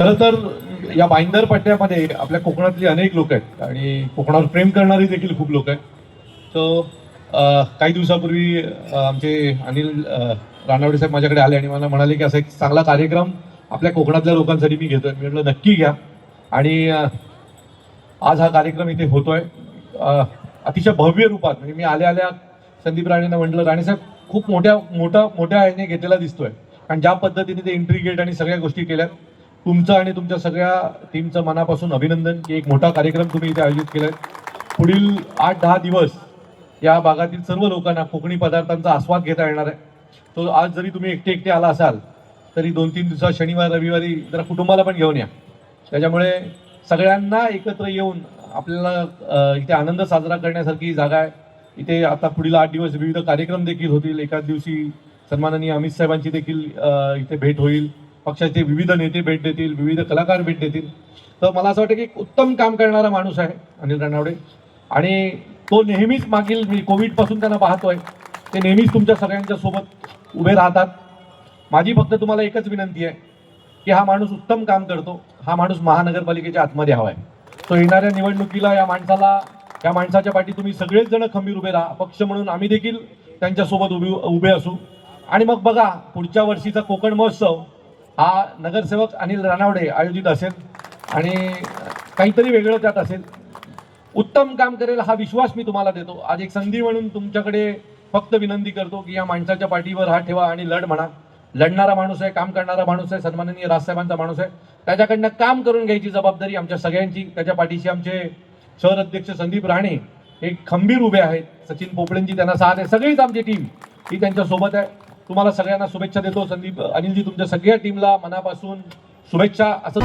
खरं तर या बाईंदर पट्ट्यामध्ये आपल्या कोकणातली अनेक लोक आहेत आणि कोकणावर प्रेम करणारी देखील खूप लोक आहेत. सो काही दिवसापूर्वी आमचे अनिल रानवडे साहेब माझ्याकडे आले आणि मला म्हणाले की असा एक चांगला कार्यक्रम आपल्या कोकणातल्या लोकांसाठी मी घेतोय. मी म्हटलं नक्की घ्या. आणि आज हा कार्यक्रम इथे होतोय अतिशय भव्य रूपात. म्हणजे मी आल्या संदीप राणेंना म्हटलं, राणेसाहेब खूप मोठ्या ह्याने घेतलेला दिसतोय, कारण ज्या पद्धतीने ते एंट्री गेट आणि सगळ्या गोष्टी केल्यात. तुमचं आणि तुमच्या सगळ्या टीमचं मनापासून अभिनंदन की एक मोठा कार्यक्रम तुम्ही इथे आयोजित केलाय. पुढील 8-10 दिवस या भागातील सर्व लोकांना कोकणी पदार्थांचा आस्वाद घेता येणार आहे. तो आज जरी तुम्ही एकटे आला असाल तरी 2-3 दिवसात शनिवार रविवारी जरा कुटुंबाला पण घेऊन या. त्याच्यामुळे सगळ्यांना एकत्र येऊन आपल्याला इथे आनंद साजरा करण्यासारखी जागा आहे. इथे आता पुढील 8 दिवस विविध कार्यक्रम देखील होतील. एकाच दिवशी सन्माननीय अमित साहेबांची देखील इथे भेट होईल. पक्षाचे विविध नेते भेट देतील, विविध कलाकार भेट देतील. तर मला असं वाटतं की एक उत्तम काम करणारा माणूस आहे अनिल रानवडे, आणि तो नेहमीच मागील कोविडपासून त्यांना पाहतोय. ते नेहमीच तुमच्या सगळ्यांच्या सोबत उभे राहतात. माझी फक्त तुम्हाला एकच विनंती आहे की हा माणूस उत्तम काम करतो. हा माणूस महानगरपालिकेच्या आतमध्ये हवा आहे. तो येणाऱ्या निवडणुकीला या माणसाच्या पाठी तुम्ही सगळेच जण खंबीर उभे राहा. पक्ष म्हणून आम्ही देखील त्यांच्यासोबत उभे असू. आणि मग बघा, पुढच्या वर्षीचा कोकण महोत्सव हा नगरसेवक अनिल रानवडे आयोजित असेल आणि काहीतरी वेगळं त्यात असेल. उत्तम काम करेल हा विश्वास मी तुम्हाला देतो. आज एक संधी म्हणून तुमच्याकडे फक्त विनंती करतो की या माणसाच्या पाठीवर हात ठेवा आणि लढ म्हणा. लढणारा माणूस आहे, काम करणारा माणूस आहे, सन्माननीय राजसाहेबांचा माणूस आहे. त्याच्याकडनं काम करून घ्यायची जबाबदारी आमच्या सगळ्यांची. त्याच्या पाठीशी आमचे शहर अध्यक्ष संदीप राणे हे खंबीर उभे आहेत. सचिन पोपळेंची त्यांना साथ आहे. सगळीच आमची टीम ही त्यांच्या सोबत आहे. तुम्हाला सगळ्यांना शुभेच्छा देतो. अनिलजी तुमच्या सगळ्या टीमला मनापासून शुभेच्छा. असं